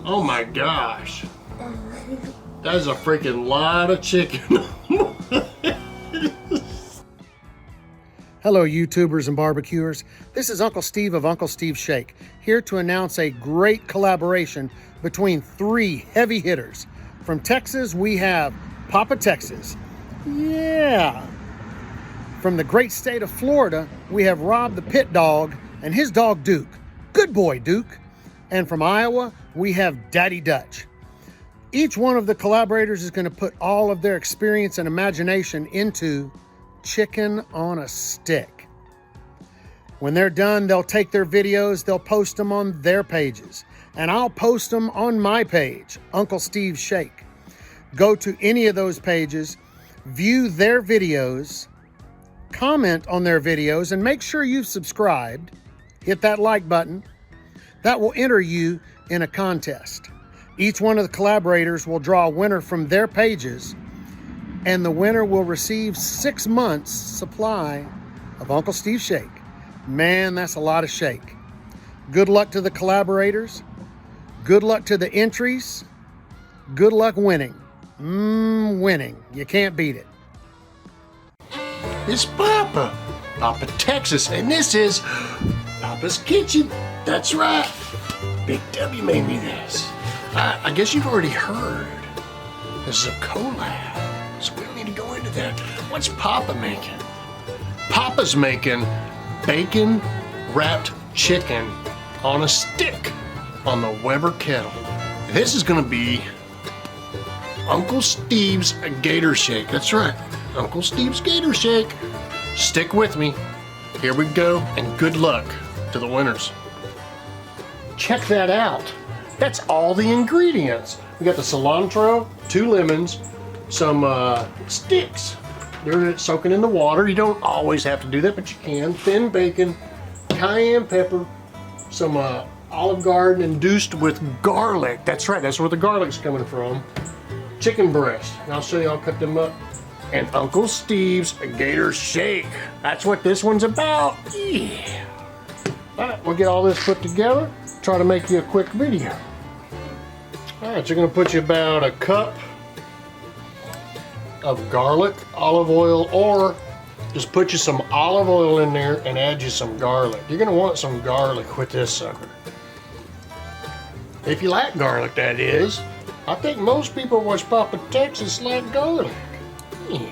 Oh my gosh. That is a freaking lot of chicken. Hello YouTubers and barbecuers. This is Uncle Steve of Uncle Steve's Shake, here to announce a great collaboration between three heavy hitters. From Texas, we have papatexas. Yeah. From the great state of Florida, we have Rob the Pit Dog and his dog Duke. Good boy, Duke. And from Iowa, we have Daddy Dutch. Each one of the collaborators is going to put all of their experience and imagination into chicken on a stick. When they're done, they'll take their videos, they'll post them on their pages, and I'll post them on my page, Uncle Steve's Shake. Go to any of those pages, view their videos, comment on their videos, and make sure you've subscribed. Hit that like button. That will enter you in a contest. Each one of the collaborators will draw a winner from their pages, and the winner will receive 6 months supply of Uncle Steve's Shake. Man, that's a lot of shake. Good luck to the collaborators. Good luck to the entries. Good luck winning. Winning. You can't beat it. It's Papa Texas, and this is Papa's Kitchen. That's right. Big W made me this. I guess you've already heard. This is a collab, so we don't need to go into that. What's Papa making? Papa's making bacon wrapped chicken on a stick on the Weber kettle. This is gonna be Uncle Steve's Gator Shake. That's right, Uncle Steve's Gator Shake. Stick with me. Here we go, and good luck to the winners. Check that out. That's all the ingredients. We got the cilantro, 2 lemons, some sticks. They're soaking in the water. You don't always have to do that, but you can. Thin bacon, cayenne pepper, some Olive Garden induced with garlic. That's right, that's where the garlic's coming from. Chicken breast. And I'll show you, I'll cut them up. And Uncle Steve's Gator Shake. That's what this one's about. Yeah. All right, we'll get all this put together. Try to make you a quick video. All right, you're gonna put you about a cup of garlic, olive oil, or just put you some olive oil in there and add you some garlic. You're gonna want some garlic with this sucker. If you like garlic, that is. I think most people watch Papa Texas like garlic. Yeah.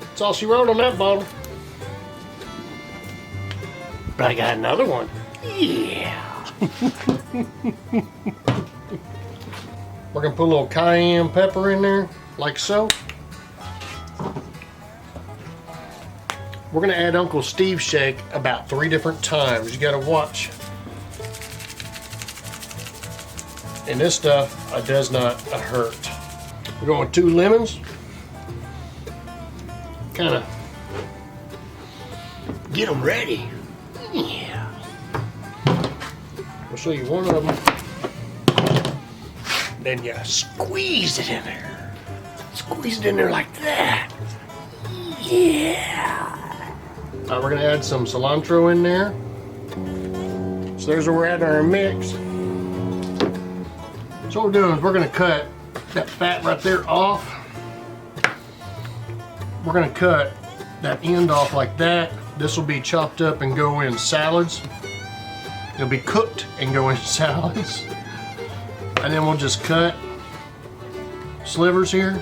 That's all she wrote on that bottle. But I got another one. Yeah. We're gonna put a little cayenne pepper in there, like so. We're gonna add Uncle Steve's Shake about 3 different times. You gotta watch. And this stuff does not hurt. We're going with 2 lemons. Kind of get them ready. Yeah. I'll show you one of them. Then you squeeze it in there. Squeeze it in there like that. Yeah. All right, we're gonna add some cilantro in there. So there's where we're adding our mix. So what we're doing is we're gonna cut that fat right there off. We're gonna cut that end off like that. This will be chopped up and go in salads. It'll be cooked and go in salads. And then we'll just cut slivers here.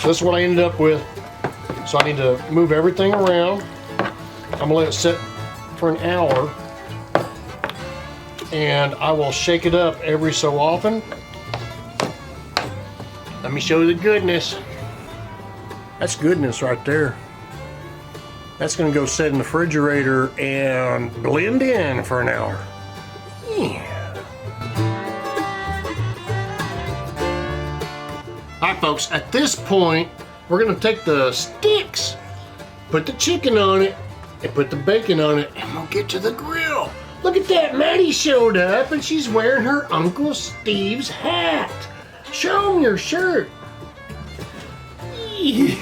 So this is what I ended up with. So I need to move everything around. I'm gonna let it sit for an hour. And I will shake it up every so often. Let me show you the goodness. That's goodness right there. That's gonna go sit in the refrigerator and blend in for an hour. Yeah. All right, folks, at this point, we're gonna take the sticks, put the chicken on it, and put the bacon on it, and we'll get to the grill. Look at that, Maddie showed up, and she's wearing her Uncle Steve's hat. Show him your shirt. Yeah.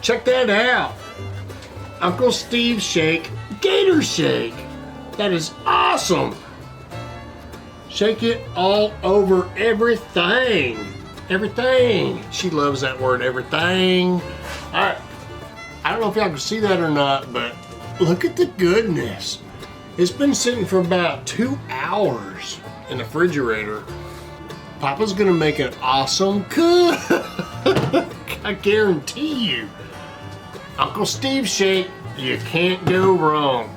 Check that out. Uncle Steve's Shake gator shake. That is awesome. Shake it all over everything. Everything. She loves that word, everything. All right. I don't know if y'all can see that or not, but look at the goodness. It's been sitting for about 2 hours in the refrigerator. Papa's gonna make an awesome cook. I guarantee you. Uncle Steve shake, you can't go wrong.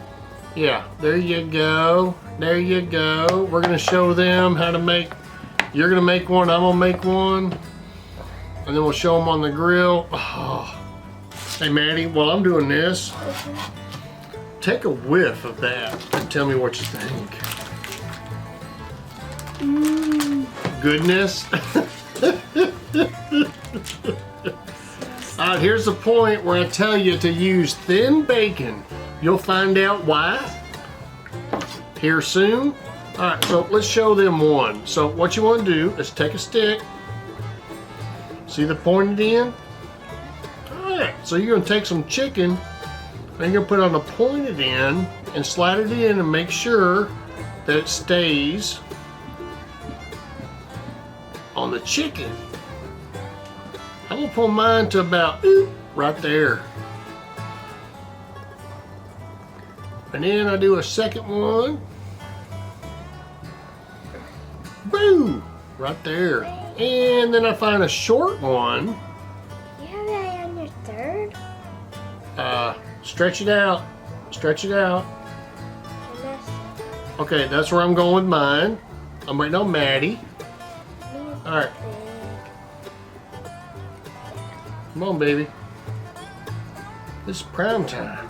Yeah, there you go. There you go. We're gonna show them how to make, you're gonna make one, I'm gonna make one. And then we'll show them on the grill. Oh. Hey Maddie, while I'm doing this, take a whiff of that and tell me what you think. Goodness. Alright, here's the point where I tell you to use thin bacon. You'll find out why here soon. Alright, so let's show them one. So what you want to do is take a stick. See the pointed end? Alright, so you're going to take some chicken and you're going to put it on the pointed end and slide it in and make sure that it stays on the chicken. I'm going to pull mine to about right there. And then I do a second one. Boom! Right there. And then I find a short one. You have that on your third? Stretch it out. Stretch it out. And that's Okay, that's where I'm going with mine. I'm waiting on Maddie. Alright. Come on, baby. This is prime time.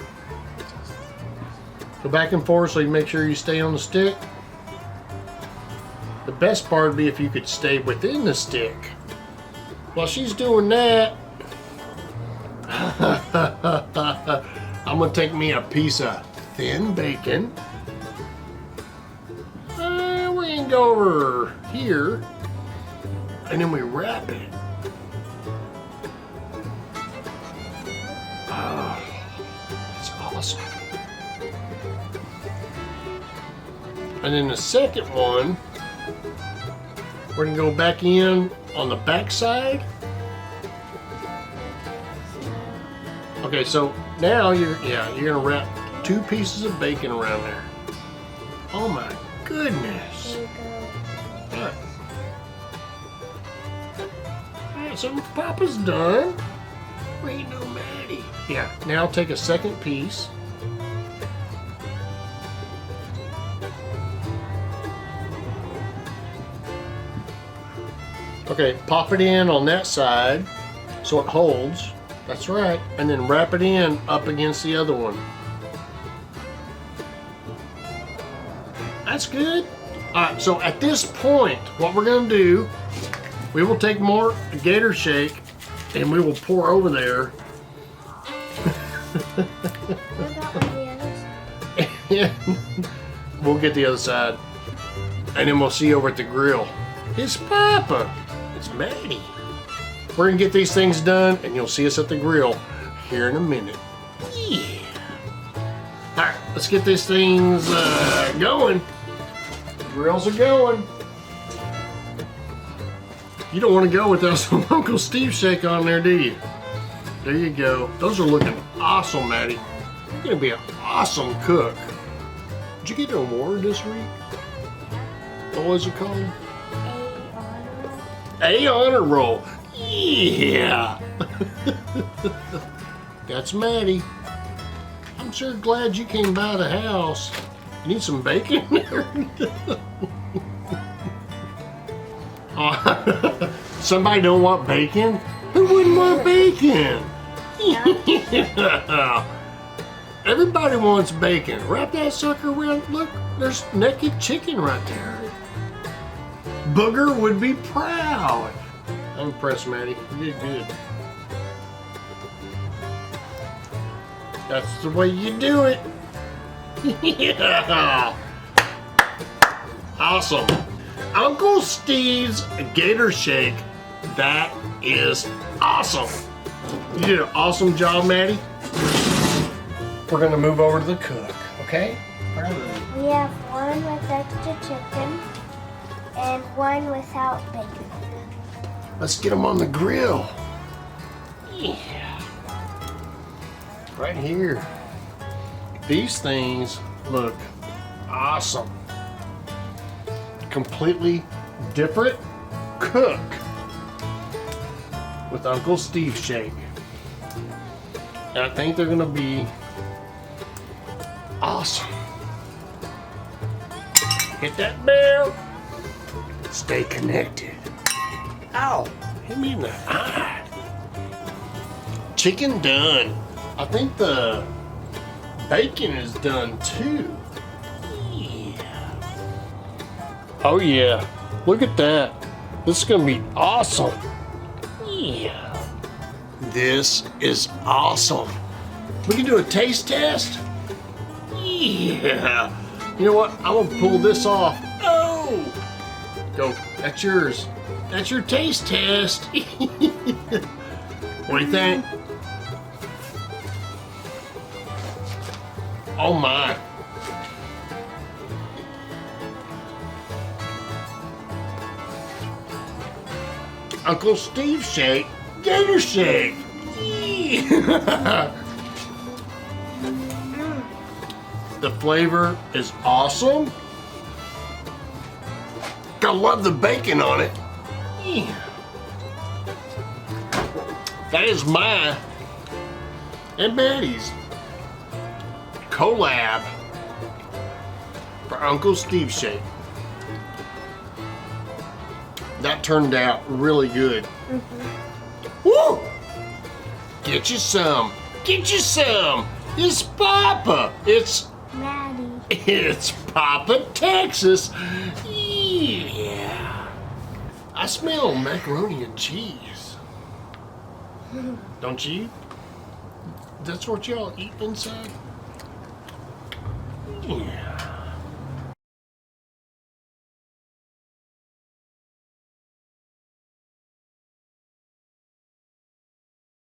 Go back and forth so you make sure you stay on the stick. The best part would be if you could stay within the stick. While she's doing that, I'm gonna take me a piece of thin bacon. We're gonna go over here, and then we wrap it. Oh, it's awesome. And then the second one, we're gonna go back in on the back side. Okay, so now you're gonna wrap 2 pieces of bacon around there. Oh my goodness. there you go. Alright. Alright, so Papa's done. Waiting on Maddie. Yeah, now take a second piece. Okay, pop it in on that side so it holds. That's right. And then wrap it in up against the other one. That's good. Alright, so at this point, what we're going to do, we will take more gator shake and we will pour over there. What about on the other side? We'll get the other side. And then we'll see over at the grill. It's Papa. It's Maddie. We're going to get these things done and you'll see us at the grill here in a minute. Yeah. Alright, let's get these things going. The grills are going. You don't want to go without some Uncle Steve shake on there, do you? There you go. Those are looking awesome, Maddie. You're going to be an awesome cook. Did you get an award this week? What was it called? A honor roll. Yeah. That's Maddie. I'm sure glad you came by the house. You need some bacon there? Somebody don't want bacon? Who wouldn't want bacon? Yeah. Everybody wants bacon. Wrap that sucker around. Look, there's naked chicken right there. Booger would be proud. I'm impressed, Maddie. You did good. That's the way you do it. Yeah. Awesome. Uncle Steve's Gator Shake. That is awesome. You did an awesome job, Maddie. we're gonna move over to the cook, okay? We have one with extra chicken and one without bacon. Let's get them on the grill. Yeah. Right here. These things look awesome. Completely different cook with Uncle Steve Shake. And I think they're gonna be awesome. Hit that bell. Stay connected. Ow, hit me in the eye. Chicken done. I think the bacon is done too. Yeah. Oh yeah, look at that. This is gonna be awesome. Yeah. This is awesome. We can do a taste test. Yeah. You know what? I'm gonna pull this off. Oh! Go. That's yours. That's your taste test. What do you think? Oh my. Uncle Steve Shake, Gator Shake. Yeah. The flavor is awesome. I love the bacon on it. Yeah. That is mine and Betty's collab for Uncle Steve Shake. That turned out really good. Woo! Get you some. Get you some. It's Papa. It's papatexas. Yeah. I smell macaroni and cheese. Don't you? That's what y'all eat inside? Yeah.